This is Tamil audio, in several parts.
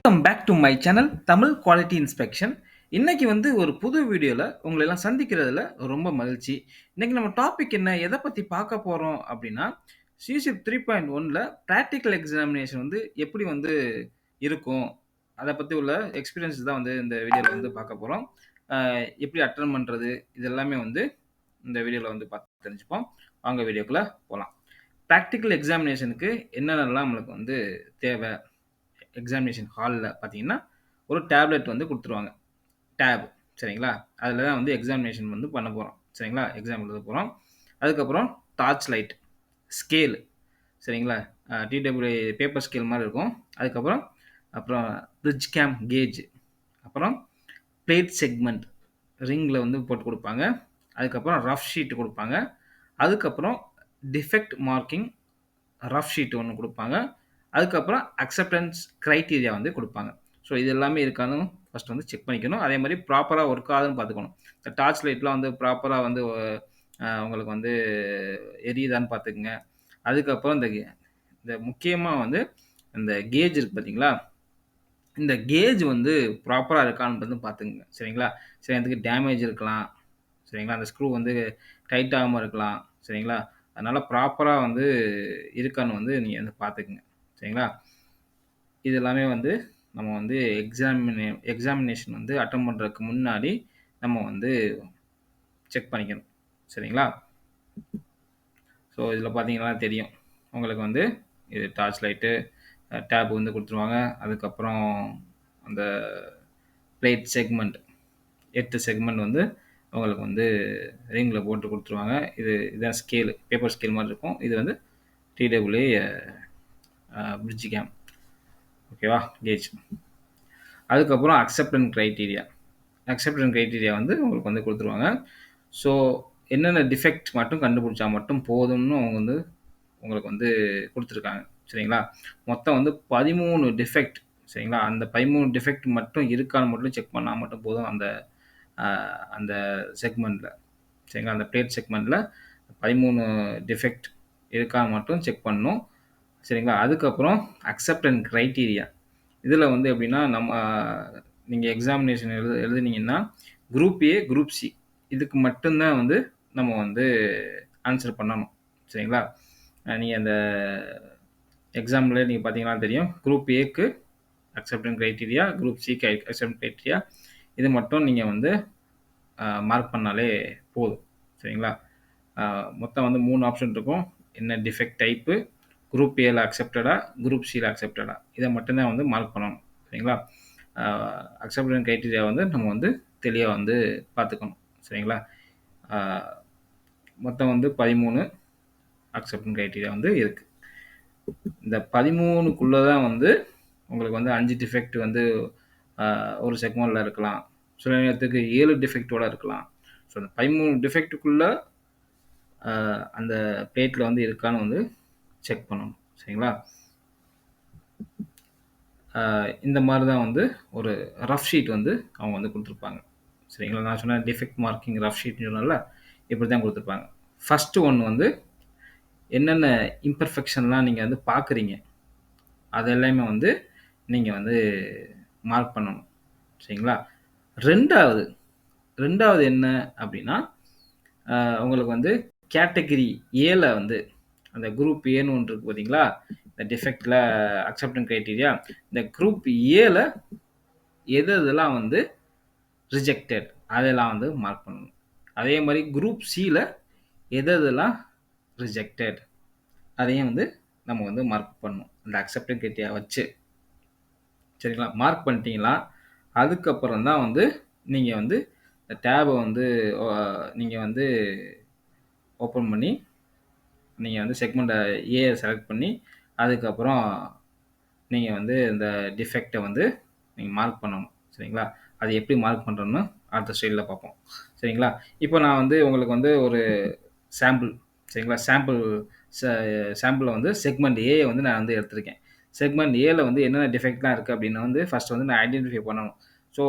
Welcome back to my channel Tamil quality inspection. இன்னைக்கு வந்து ஒரு புது வீடியோல உங்களை எல்லாம் சந்திக்கிறதுல ரொம்ப மகிழ்ச்சி. இன்னைக்கு நம்ம டாபிக் என்ன, எதை பத்தி பார்க்க போறோம் அப்படின்னா, சிஷிப் 3.1ல பிராக்டிகல் எக்ஸாமினேஷன் வந்து எப்படி வந்து இருக்கும், அதை பத்தி உள்ள எக்ஸ்பீரியன்ஸ் தான் வந்து இந்த வீடியோல வந்து பார்க்க போறோம். எப்படி அட்டன் பண்றது, இது எல்லாமே வந்து இந்த வீடியோல வந்து பார்த்து தெரிஞ்சுப்போம். வாங்க வீடியோக்குள்ள போலாம். பிராக்டிகல் எக்ஸாமினேஷனுக்கு என்னென்னலாம் நம்மளுக்கு வந்து தேவை, எக்ஸாமினேஷன் ஹாலில் பார்த்தீங்கன்னா ஒரு டேப்லெட் வந்து கொடுத்துருவாங்க. டேப், சரிங்களா? அதில் தான் வந்து எக்ஸாமினேஷன் வந்து பண்ண போகிறோம், சரிங்களா? எக்ஸாம் எழுத போகிறோம். அதுக்கப்புறம் டார்ச் லைட், ஸ்கேலு, சரிங்களா? டிடபிள்யூ பேப்பர் ஸ்கேல் மாதிரி இருக்கும். அதுக்கப்புறம் பிரிட்ஜ் கேம் கேஜ், அப்புறம் பிளேட் செக்மெண்ட் ரிங்கில் வந்து போட்டு கொடுப்பாங்க. அதுக்கப்புறம் ரஃப் ஷீட் கொடுப்பாங்க. அதுக்கப்புறம் டிஃபெக்ட் மார்க்கிங் ரஃப் ஷீட் ஒன்று கொடுப்பாங்க. அதுக்கப்புறம் அக்செப்டன்ஸ் க்ரைட்டீரியா வந்து கொடுப்பாங்க. ஸோ இது எல்லாமே இருக்கான்னு ஃபஸ்ட் வந்து செக் பண்ணிக்கணும். அதே மாதிரி ப்ராப்பராக ஒர்க் ஆகுதுன்னு பார்த்துக்கணும். இந்த டார்ச் லைட்லாம் வந்து ப்ராப்பராக வந்து உங்களுக்கு வந்து எரியுதான்னு பார்த்துக்குங்க. அதுக்கப்புறம் இந்த முக்கியமாக வந்து இந்த கேஜ் இருக்குது பார்த்தீங்களா, இந்த கேஜ் வந்து ப்ராப்பராக இருக்கான்னு வந்து பார்த்துக்குங்க, சரிங்களா? சரி, அதுக்கு டேமேஜ் இருக்கலாம், சரிங்களா? அந்த ஸ்க்ரூ வந்து டைட் ஆகாமல் இருக்கலாம், சரிங்களா? அதனால் ப்ராப்பராக வந்து இருக்கான்னு வந்து நீங்கள் வந்து பார்த்துக்குங்க, சரிங்களா? இது எல்லாமே வந்து நம்ம வந்து எக்ஸாமினேஷன் வந்து அட்டன் பண்ணுறதுக்கு முன்னாடி நம்ம வந்து செக் பண்ணிக்கணும், சரிங்களா? ஸோ இதில் பார்த்தீங்கன்னா தெரியும் உங்களுக்கு வந்து இது டார்ச் லைட்டு, டேப் வந்து கொடுத்துருவாங்க. அதுக்கப்புறம் அந்த பிளேட் செக்மெண்ட் 8 செக்மெண்ட் வந்து உங்களுக்கு வந்து ரிங்கில் போட்டு கொடுத்துருவாங்க. இதுதான் ஸ்கேலு, பேப்பர் ஸ்கேல் மாதிரி இருக்கும். இது வந்து டிடபிள்யூ பிரிட்ஜ் கேம், ஓகேவா, கேஜ். அதுக்கப்புறம் அக்செப்டன்ஸ் க்ரைட்டீரியா வந்து உங்களுக்கு வந்து கொடுத்துருவாங்க. ஸோ என்னென்ன டிஃபெக்ட் மட்டும் கண்டுபிடிச்சா மட்டும் போதும்னு அவங்க வந்து உங்களுக்கு வந்து கொடுத்துருக்காங்க, சரிங்களா? மொத்தம் வந்து 13 டிஃபெக்ட், சரிங்களா? அந்த 13 டிஃபெக்ட் மட்டும் இருக்கான்னு மட்டும் செக் பண்ணால் மட்டும் போதும் அந்த அந்த செக்மெண்ட்டில், சரிங்களா? அந்த பிளேட் செக்மெண்ட்டில் 13 டிஃபெக்ட் இருக்கான்னு மட்டும் செக் பண்ணணும், சரிங்களா? அதுக்கப்புறம் அக்செப்டன்ஸ் க்ரைட்டீரியா, இதில் வந்து எப்படின்னா நீங்கள் எக்ஸாமினேஷன் எழுதுனீங்கன்னா குரூப் ஏ, குரூப் சி இதுக்கு மட்டும்தான் வந்து நம்ம வந்து ஆன்சர் பண்ணணும், சரிங்களா? நீங்கள் அந்த எக்ஸாம்பிள் நீங்கள் பார்த்தீங்கன்னா தெரியும், குரூப் ஏக்கு அக்செப்டன்ஸ் க்ரைட்டீரியா, குரூப் சிக்கு அக்செப்டன்ஸ் க்ரைட்டீரியா, இது மட்டும் நீங்கள் வந்து மார்க் பண்ணாலே போதும், சரிங்களா? மொத்தம் வந்து 3 ஆப்ஷன் இருக்கும். என்ன டிஃபெக்ட் டைப்பு, குரூப் ஏல அக்செப்டடா, குரூப் சியில் அக்செப்டடா, இதை மட்டும்தான் வந்து மார்க் பண்ணணும், சரிங்களா? அக்செப்டன்ஸ் க்ரைட்டீரியா வந்து நம்ம வந்து தெளிவாக வந்து பார்த்துக்கணும், சரிங்களா? மொத்தம் வந்து 13 அக்செப்டன்ஸ் க்ரைட்டீரியா வந்து இருக்குது. இந்த 13க்குள்ளே தான் வந்து உங்களுக்கு வந்து 5 டிஃபெக்ட் வந்து ஒரு செக்மெண்ட்டில் இருக்கலாம், சில நேரத்துக்கு 7 டிஃபெக்டோட இருக்கலாம். ஸோ அந்த 13 டிஃபெக்ட்டுக்குள்ளே அந்த பிளேட்டில் வந்து இருக்கான்னு வந்து செக் பண்ணணும், சரிங்களா? இந்த மாதிரி தான் வந்து ஒரு ரஃப் ஷீட் வந்து அவங்க வந்து கொடுத்துருப்பாங்க, சரிங்களா? நான் சொன்ன டிஃபெக்ட் மார்க்கிங் ரஃப் ஷீட்னு சொன்னால இப்படி தான் கொடுத்துருப்பாங்க. ஃபஸ்ட்டு ஒன்று வந்து என்னென்ன இம்பர்ஃபெக்ஷன்லாம் நீங்கள் வந்து பார்க்குறீங்க அதெல்லாமே வந்து நீங்கள் வந்து மார்க் பண்ணணும், சரிங்களா? ரெண்டாவது என்ன அப்படின்னா, உங்களுக்கு வந்து கேட்டகிரி ஏல வந்து அந்த குரூப் ஏன்னு ஒன்று இருக்குது பார்த்தீங்களா, இந்த டிஃபெக்டில் அக்செப்டன்ஸ் க்ரைட்டீரியா, இந்த குரூப் ஏல இதெல்லாம் வந்து ரிஜெக்டட் அதெல்லாம் வந்து மார்க் பண்ணணும். அதே மாதிரி குரூப் சியில் எதெல்லாம் ரிஜெக்டட் அதையும் வந்து நம்ம வந்து மார்க் பண்ணணும் அந்த அக்செப்டன்ஸ் க்ரைட்டீரியா வச்சு, சரிங்களா? மார்க் பண்ணிட்டீங்களா, அதுக்கப்புறம் தான் வந்து நீங்கள் வந்து இந்த டேபை வந்து நீங்கள் வந்து ஓப்பன் பண்ணி நீங்கள் வந்து செக்மெண்ட்டை ஏ செலக்ட் பண்ணி அதுக்கப்புறம் நீங்கள் வந்து இந்த டிஃபெக்டை வந்து நீங்கள் மார்க் பண்ணணும், சரிங்களா? அது எப்படி மார்க் பண்ணுறோன்னு அடுத்த ஸ்டைலில் பார்ப்போம், சரிங்களா? இப்போ நான் வந்து உங்களுக்கு வந்து ஒரு சாம்பிள், சரிங்களா? சாம்பிளை வந்து செக்மெண்ட் ஏ வந்து நான் வந்து எடுத்திருக்கேன். செக்மெண்ட் ஏல வந்து என்னென்ன டிஃபெக்ட்லாம் இருக்குது அப்படின்னு வந்து ஃபஸ்ட் வந்து நான் ஐடென்டிஃபை பண்ணணும். ஸோ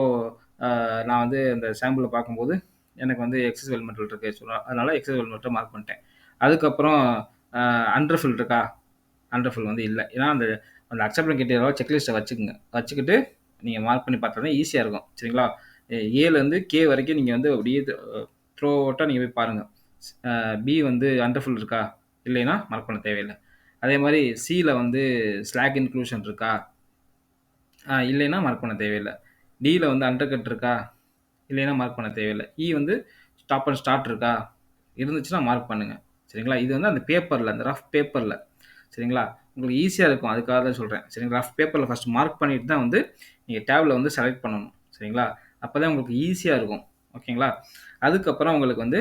நான் வந்து இந்த சாம்பிளை பார்க்கும்போது எனக்கு வந்து எக்ஸஸ் வெல்மெட்டல் இருக்குது, ஸோ அதனால் எக்ஸஸ் வெல்மெட்டை மார்க் பண்ணிட்டேன். அதுக்கப்புறம் அண்டர்ஃபில் இருக்கா, அண்டர்ஃபில் வந்து இல்லை, ஏன்னா அந்த அந்த அக்செப்டன்ஸ் கிரைட்டீரியாவை செக்லிஸ்ட்டை வச்சுக்கோங்க. வச்சுக்கிட்டு நீங்கள் மார்க் பண்ணி பார்த்தோன்னா ஈஸியாக இருக்கும். சரிங்களா? ஏலேருந்து கே வரைக்கும் நீங்கள் வந்து அப்படியே த்ரூ அவுட்டாக நீங்கள் போய் பாருங்கள். பி வந்து அண்டர்ஃபுல் இருக்கா, இல்லைன்னா மார்க் பண்ண தேவையில்லை. அதே மாதிரி சியில் வந்து ஸ்லாக் இன்க்ளூஷன் இருக்கா, இல்லைன்னா மார்க் பண்ண தேவையில்லை. டியில் வந்து அண்டர் கட் இருக்கா, இல்லைன்னா மார்க் பண்ண தேவையில்லை. இ வந்து ஸ்டாப் அண்ட் ஸ்டார்ட் இருக்கா, இருந்துச்சுன்னா மார்க் பண்ணுங்கள். சரிங்களா? இது வந்து அந்த பேப்பரில், அந்த ரஃப் பேப்பரில். சரிங்களா? உங்களுக்கு ஈஸியாக இருக்கும், அதுக்காக தான் சொல்கிறேன். சரிங்களா? ரஃப் பேப்பரில் ஃபஸ்ட் மார்க் பண்ணிட்டு தான் வந்து நீங்கள் டேபில் வந்து செலக்ட் பண்ணணும். சரிங்களா? அப்போ தான் உங்களுக்கு ஈஸியாக இருக்கும். ஓகேங்களா? அதுக்கப்புறம் உங்களுக்கு வந்து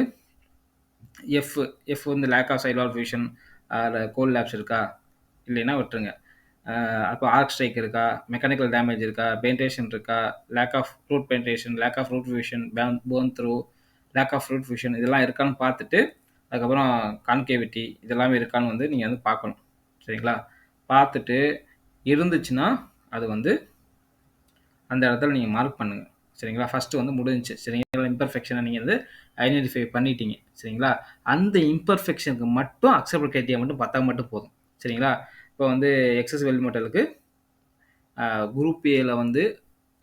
எஃப் வந்து lack of side fusion cold laps இருக்கா, இல்லைன்னா விட்டுருங்க. அப்போ ஆர்க் ஸ்ட்ரைக் இருக்கா, மெக்கானிக்கல் டேமேஜ் இருக்கா, பெயின்டேஷன் இருக்கா, lack of root penetration, lack of root fusion, burn through, lack of root fusion, இதெல்லாம் இருக்கான்னு பார்த்துட்டு அதுக்கப்புறம் கான்கேவிட்டி இதெல்லாமே இருக்கான்னு வந்து நீங்கள் வந்து பார்க்கணும். சரிங்களா? பார்த்துட்டு இருந்துச்சுன்னா அது வந்து அந்த இடத்துல நீங்கள் மார்க் பண்ணுங்கள். சரிங்களா? ஃபஸ்ட்டு வந்து முடிஞ்சிச்சு. சரிங்களா? இம்பர்ஃபெக்ஷனை நீங்கள் வந்து ஐடென்டிஃபை பண்ணிட்டீங்க. சரிங்களா? அந்த இம்பர்ஃபெக்ஷனுக்கு மட்டும் அக்செப்ட் கிரைட்டீரியா மட்டும் பார்த்தா மட்டும் போதும். சரிங்களா? இப்போ வந்து எக்ஸஸ் வெல் மெட்டலுக்கு குரூப் ஏல வந்து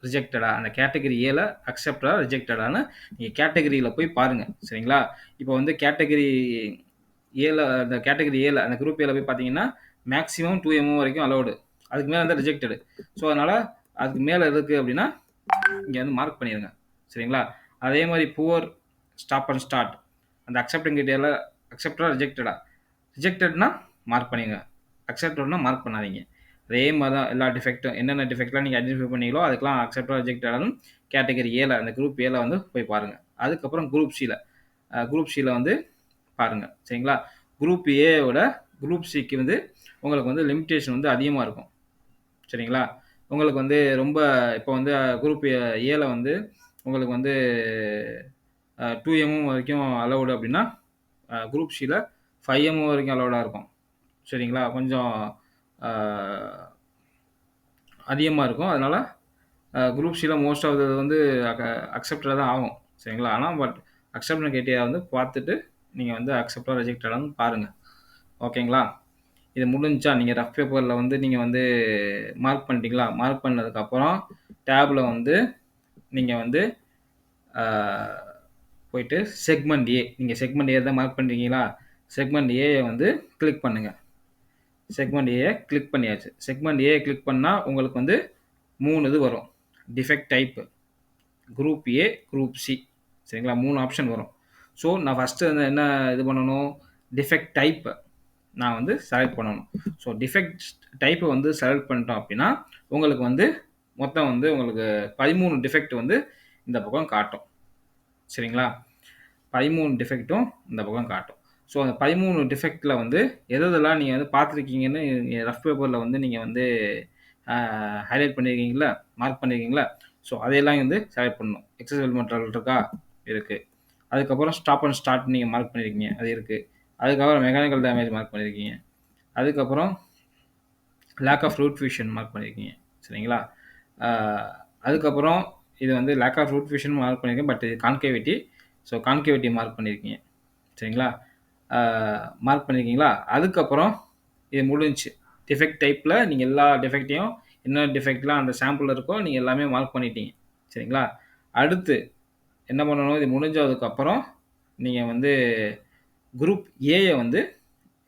ரிஜெக்டடா, அந்த கேட்டகரி ஏல அக்செப்டடா ரிஜெக்டடான்னு நீங்கள் கேட்டகரியில் போய் பாருங்கள். சரிங்களா? இப்போ வந்து கேட்டகரி ஏல, அந்த கேட்டகரி ஏல, அந்த குரூப் ஏல போய் பார்த்தீங்கன்னா மேக்ஸிமம் 2 mm வரைக்கும் அலௌடு, அதுக்கு மேலே வந்து ரிஜெக்டடு. ஸோ அதனால் அதுக்கு மேலே இருக்குது அப்படின்னா இங்கே வந்து மார்க் பண்ணிடுங்க. சரிங்களா? அதே மாதிரி புவர் ஸ்டாப் அண்ட் ஸ்டார்ட், அந்த அக்செப்டிங் கிரைட்டீரியாவில் அக்செப்டடா ரிஜெக்டடா, ரிஜெக்டட்னா மார்க் பண்ணிடுங்க, அக்செப்டட்னா மார்க் பண்ணாதீங்க. அதே மாதிரி தான் எல்லா டிஃபெக்ட்டும், என்னென்ன டிஃபெக்ட்லாம் நீங்கள் ஐடென்டிஃபை பண்ணீங்களோ அதுக்கெலாம் அக்செப்டடா ரிஜெக்டடாலும் கேட்டகரி ஏல, அந்த குரூப் ஏல வந்து போய் பாருங்கள். அதுக்கப்புறம் குரூப் சியில் வந்து பாருங்கள். சரிங்களா? குரூப் ஏவோட குரூப் சிக்கு வந்து உங்களுக்கு வந்து லிமிட்டேஷன் வந்து அதிகமாக இருக்கும். சரிங்களா? உங்களுக்கு வந்து ரொம்ப இப்போ வந்து குரூப் ஏல வந்து உங்களுக்கு வந்து 2 mm வரைக்கும் அலௌடு அப்படின்னா குரூப் சியில் 5 mm வரைக்கும் அலௌடாக இருக்கும். சரிங்களா? கொஞ்சம் அதிகமாக இருக்கும். அதனால் குரூப் சியில் மோஸ்ட் ஆஃப் இது வந்து அக்செப்டடாக தான் ஆகும். சரிங்களா? ஆனால் பட் அக்செப்டன்ஸ் கிரைட்டீரியா வந்து பார்த்துட்டு நீங்கள் வந்து அக்செப்டாக ரிஜெக்டடான்னு பாருங்கள். ஓகேங்களா? இது முடிஞ்சா நீங்கள் ரஃப் பேப்பரில் வந்து நீங்கள் வந்து மார்க் பண்ணிட்டீங்களா? மார்க் பண்ணதுக்கப்புறம் டேபில் வந்து நீங்கள் வந்து போயிட்டு செக்மெண்ட் ஏ, நீங்கள் செக்மெண்ட் ஏ தான் மார்க் பண்ணுறீங்களா? செக்மெண்ட் ஏயை வந்து கிளிக் பண்ணுங்கள். செக்மெண்ட் ஏயை கிளிக் பண்ணியாச்சு. செக்மெண்ட் ஏயை கிளிக் பண்ணால் உங்களுக்கு வந்து 3 இது வரும். Defect type, group A, group C. சரிங்களா? 3 ஆப்ஷன் வரும். ஸோ நான் ஃபஸ்ட்டு வந்து என்ன இது பண்ணணும், டிஃபெக்ட் டைப்பை நான் வந்து செலக்ட் பண்ணணும். ஸோ டிஃபெக்ட் டைப்பை வந்து செலக்ட் பண்ணிட்டோம் அப்படின்னா உங்களுக்கு வந்து மொத்தம் வந்து உங்களுக்கு 13 டிஃபெக்ட் வந்து இந்த பக்கம் காட்டும். சரிங்களா? 13 டிஃபெக்ட்டும் இந்த பக்கம் காட்டும். ஸோ அந்த 13 டிஃபெக்டில் வந்து எதெல்லாம் நீங்கள் வந்து பார்த்துருக்கீங்கன்னு ரஃப் பேப்பரில் வந்து நீங்கள் வந்து ஹைலைட் பண்ணியிருக்கீங்களா, மார்க் பண்ணியிருக்கீங்களா? ஸோ அதையெல்லாம் வந்து செலக்ட் பண்ணணும். எக்ஸஸ் எலிமெண்டல் இருக்கா, இருக்குது. அதுக்கப்புறம் ஸ்டாப் அண்ட் ஸ்டார்ட் நீங்கள் மார்க் பண்ணியிருக்கீங்க, அது இருக்குது. அதுக்கப்புறம் மெக்கானிக்கல் டேமேஜ் மார்க் பண்ணியிருக்கீங்க. அதுக்கப்புறம் lack of root fusion mark பண்ணியிருக்கீங்க. சரிங்களா? அதுக்கப்புறம் இது வந்து lack of root fusion mark பண்ணியிருக்கேன், பட் இது கான்கேவிட்டி. ஸோ கான்கேவிட்டி மார்க் பண்ணியிருக்கீங்க. சரிங்களா? மார்க் பண்ணியிருக்கீங்களா? அதுக்கப்புறம் இது முடிஞ்சிச்சு. டிஃபெக்ட் டைப்பில் நீங்கள் எல்லா டிஃபெக்டையும், என்ன டிஃபெக்ட்லாம் அந்த சாம்பிளில் இருக்கோ நீங்கள் எல்லாமே மார்க் பண்ணிட்டீங்க. சரிங்களா? அடுத்து என்ன பண்ணணும், இது முடிஞ்சதுக்கப்புறம் நீங்கள் வந்து குரூப் ஏயை வந்து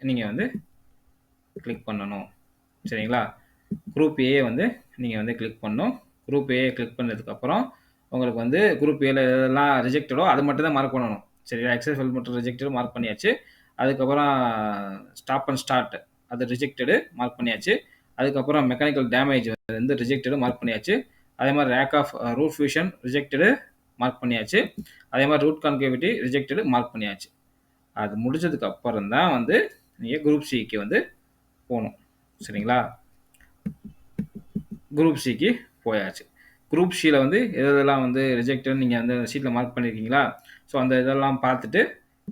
நீங்கள் வந்து கிளிக் பண்ணணும். சரிங்களா? குரூப் ஏயை வந்து நீங்கள் வந்து கிளிக் பண்ணணும். குரூப் ஏயை கிளிக் பண்ணதுக்கப்புறம் உங்களுக்கு வந்து குரூப் ஏல எதெல்லாம் ரிஜெக்டடோ அது மட்டும் தான் மார்க் பண்ணணும். சரிங்களா? எக்ஸஸ் மட்டும் ரிஜெக்டடு மார்க் பண்ணியாச்சு. அதுக்கப்புறம் ஸ்டாப் அண்ட் ஸ்டார்ட் அது ரிஜெக்டடு மார்க் பண்ணியாச்சு. அதுக்கப்புறம் மெக்கானிக்கல் டேமேஜ் வந்து ரிஜெக்டடு மார்க் பண்ணியாச்சு. அதே மாதிரி lack of root fusion rejected mark பண்ணியாச்சு. அதே மாதிரி ரூட் கான்கேவிட்டி ரிஜெக்டடு மார்க் பண்ணியாச்சு. அது முடிஞ்சதுக்கு அப்புறம் தான் வந்து நீங்கள் குரூப் சிக்கு வந்து போகணும். சரிங்களா? குரூப் சிக்கு போயாச்சு. குரூப் சியில் வந்து எதெல்லாம் வந்து ரிஜெக்டட் நீங்கள் வந்து சீட்டில் மார்க் பண்ணியிருக்கீங்களா? ஸோ அந்த இதெல்லாம் பார்த்துட்டு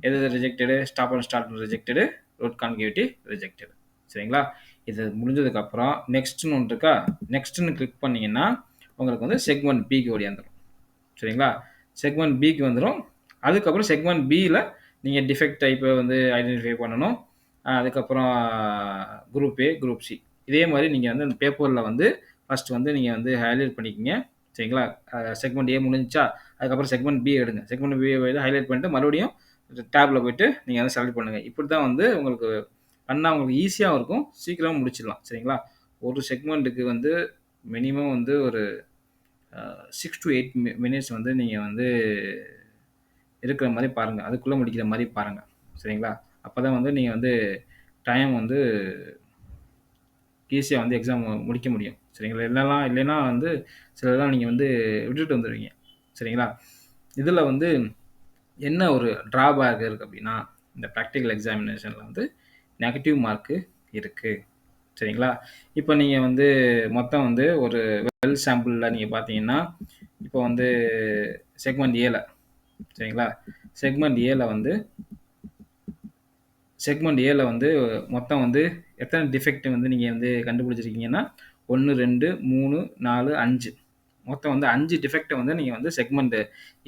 எது rejected, stop and start rejected, root concavity rejected. சரிங்களா? இது முடிஞ்சதுக்கப்புறம் நெக்ஸ்ட்னு ஒன்று இருக்கா, நெக்ஸ்ட்னு கிளிக் பண்ணிங்கன்னா உங்களுக்கு வந்து செக்மெண்ட் பிக்கு ஓடியாந்துடும். சரிங்களா? செக்மெண்ட் பிக்கு வந்துடும். அதுக்கப்புறம் செக்மெண்ட் பியில் நீங்கள் டிஃபெக்ட் டைப்பை வந்து ஐடென்டிஃபை பண்ணணும். அதுக்கப்புறம் குரூப் ஏ, குரூப் சி. இதே மாதிரி நீங்கள் வந்து அந்த பேப்பரில் வந்து ஃபர்ஸ்ட் வந்து நீங்கள் வந்து ஹைலைட் பண்ணிக்கோங்க. சரிங்களா? செக்மெண்ட் ஏ முடிஞ்சிச்சா, அதுக்கப்புறம் செக்மெண்ட் பி எடுங்க. செக்மெண்ட் பி வந்து ஹைலைட் பண்ணிட்டு மறுபடியும் டேப்ல போயிட்டு நீங்கள் வந்து செலக்ட் பண்ணுங்க. இப்படி தான் வந்து உங்களுக்கு பண்ணால் உங்களுக்கு ஈஸியாகவும் இருக்கும், சீக்கிரமாக முடிச்சிடலாம். சரிங்களா? ஒரு செக்மெண்ட்டுக்கு வந்து மினிமம் வந்து ஒரு 6 to 8 மினிட்ஸ் வந்து நீங்கள் வந்து இருக்கிற மாதிரி பாருங்கள், அதுக்குள்ளே முடிக்கிற மாதிரி பாருங்கள். சரிங்களா? அப்போ தான் வந்து நீங்கள் வந்து டைம் வந்து ஈஸியாக வந்து எக்ஸாம் முடிக்க முடியும். சரிங்களா? இல்லைன்னா வந்து சிலதெல்லாம் நீங்கள் வந்து விட்டுட்டு வந்துடுவீங்க. சரிங்களா? இதில் வந்து என்ன ஒரு ட்ராபேக் இருக்குது அப்படின்னா, இந்த ப்ராக்டிக்கல் எக்ஸாமினேஷனில் வந்து நெகட்டிவ் மார்க்கு இருக்குது. சரிங்களா? இப்போ நீங்கள் வந்து மொத்தம் வந்து ஒரு வெல் சாம்பிளில் நீங்கள் பார்த்தீங்கன்னா, இப்போ வந்து செக்மெண்ட் ஏல, சரிங்களா? செக்மெண்ட் ஏல வந்து மொத்தம் வந்து எத்தனை டிஃபெக்ட் வந்து நீங்கள் வந்து கண்டுபிடிச்சிருக்கீங்கன்னா, 1, 2, 3, 4, 5 மொத்தம் வந்து 5 டிஃபெக்ட்டை வந்து நீங்கள் வந்து செக்மெண்ட்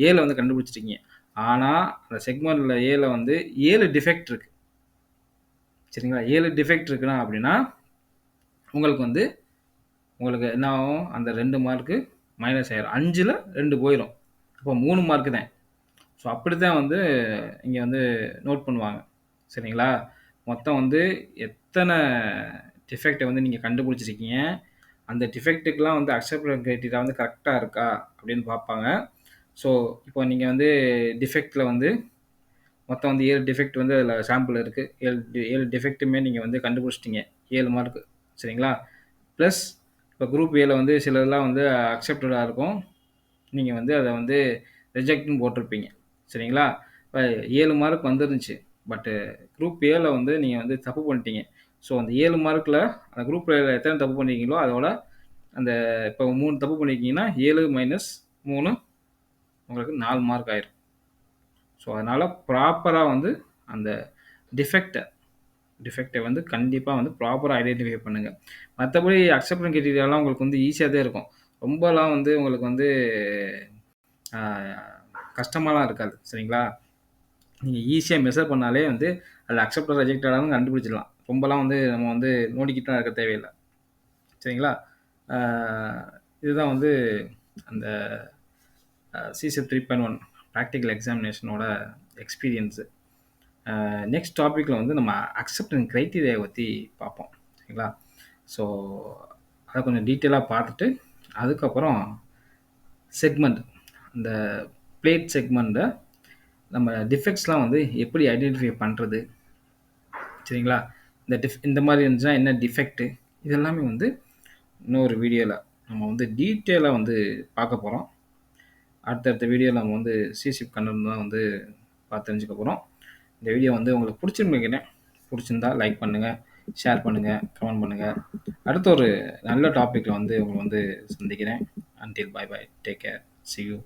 ஏல வந்து கண்டுபிடிச்சிருக்கீங்க. ஆனால் அந்த செக்மெண்ட்ல ஏல வந்து 7 டிஃபெக்ட் இருக்கு. சரிங்களா? 7 டிஃபெக்ட் இருக்குன்னா அப்படின்னா உங்களுக்கு என்ன ஆகும்? அந்த 2 மார்க்கு மைனஸ் ஆயிரும். 5ல் 2 போயிடும். அப்போ 3 மார்க்கு தான். ஸோ அப்படி தான் வந்து இங்கே வந்து நோட் பண்ணுவாங்க. சரிங்களா? மொத்தம் வந்து எத்தனை டிஃபெக்டை வந்து நீங்கள் கண்டுபிடிச்சிருக்கீங்க, அந்த டிஃபெக்ட்டுக்கெலாம் வந்து அக்செப்டன்ஸ் கிரைட்டீரியா வந்து கரெக்டாக இருக்கா அப்படின்னு பார்ப்பாங்க. ஸோ இப்போ நீங்கள் வந்து டிஃபெக்டில் வந்து மொத்தம் வந்து 7 டிஃபெக்ட் வந்து அதில் சாம்பிள் இருக்குது. 7 டிஃபெக்ட்டுமே நீங்கள் வந்து கண்டுபிடிச்சிட்டிங்க, 7 மார்க்கு. சரிங்களா? ப்ளஸ் இப்போ குரூப் ஏல வந்து சிலதெல்லாம் வந்து அக்செப்டடாக இருக்கும், நீங்கள் வந்து அதை வந்து ரிஜெக்ட்னு போட்டிருப்பீங்க. சரிங்களா? இப்போ 7 மார்க் வந்துருந்துச்சு, பட்டு குரூப் ஏல வந்து நீங்கள் வந்து தப்பு பண்ணிட்டீங்க. ஸோ அந்த 7 மார்க்கில் அந்த குரூப் ஏல எத்தனை தப்பு பண்ணியிருக்கீங்களோ அதோட அந்த இப்போ 3 தப்பு பண்ணியிருக்கீங்கன்னா 7 மைனஸ் 3 உங்களுக்கு 4 மார்க் ஆயிரும். ஸோ அதனால் ப்ராப்பராக வந்து அந்த டிஃபெக்டை வந்து கண்டிப்பாக வந்து ப்ராப்பராக ஐடென்டிஃபை பண்ணுங்கள். மற்றபடி அக்செப்டன்ஸ் கிரைட்டீரியாலாம் உங்களுக்கு வந்து ஈஸியாக தான் இருக்கும். ரொம்பலாம் வந்து உங்களுக்கு வந்து கஷ்டமாலாம் இருக்காது. சரிங்களா? நீங்கள் ஈஸியாக மெஷர் பண்ணாலே வந்து அதில் அக்செப்டட் ரிஜெக்டடானு கண்டுபிடிச்சிடலாம். ரொம்பலாம் வந்து நம்ம வந்து நோண்டிக்கிட்டுலாம் இருக்க தேவையில்லை. சரிங்களா? இதுதான் வந்து அந்த சிசெட் 3.1 ப்ராக்டிக்கல் எக்ஸாமினேஷனோட எக்ஸ்பீரியன்ஸு. நெக்ஸ்ட் டாப்பிக்கில் வந்து நம்ம அக்செப்டன்ஸ் க்ரைட்டீரியாவை பற்றி பார்ப்போம். சரிங்களா? ஸோ அதை கொஞ்சம் டீட்டெயிலாக பார்த்துட்டு அதுக்கப்புறம் செக்மெண்ட், அந்த பிளேட் செக்மெண்ட்டை நம்ம டிஃபெக்ட்ஸ்லாம் வந்து எப்படி ஐடென்டிஃபை பண்ணுறது, சரிங்களா? இந்த மாதிரி இருந்துச்சுன்னா என்ன டிஃபெக்ட்டு, இதெல்லாமே வந்து இன்னொரு வீடியோவில் நம்ம வந்து டீட்டெயிலாக வந்து பார்க்க போகிறோம். அடுத்தடுத்த வீடியோவில் நம்ம வந்து சிசிப் கண்டென்ட் தான் வந்து பார்த்து தெரிஞ்சுக்க போகிறோம். இந்த வீடியோ வந்து உங்களுக்கு பிடிச்சிருந்துக்கிறேன். பிடிச்சிருந்தா லைக் பண்ணுங்கள், ஷேர் பண்ணுங்கள், கமெண்ட் பண்ணுங்கள். அடுத்த ஒரு நல்ல டாப்பிக்கில் வந்து உங்களை வந்து சந்திக்கிறேன். Until bye bye, take care, see you.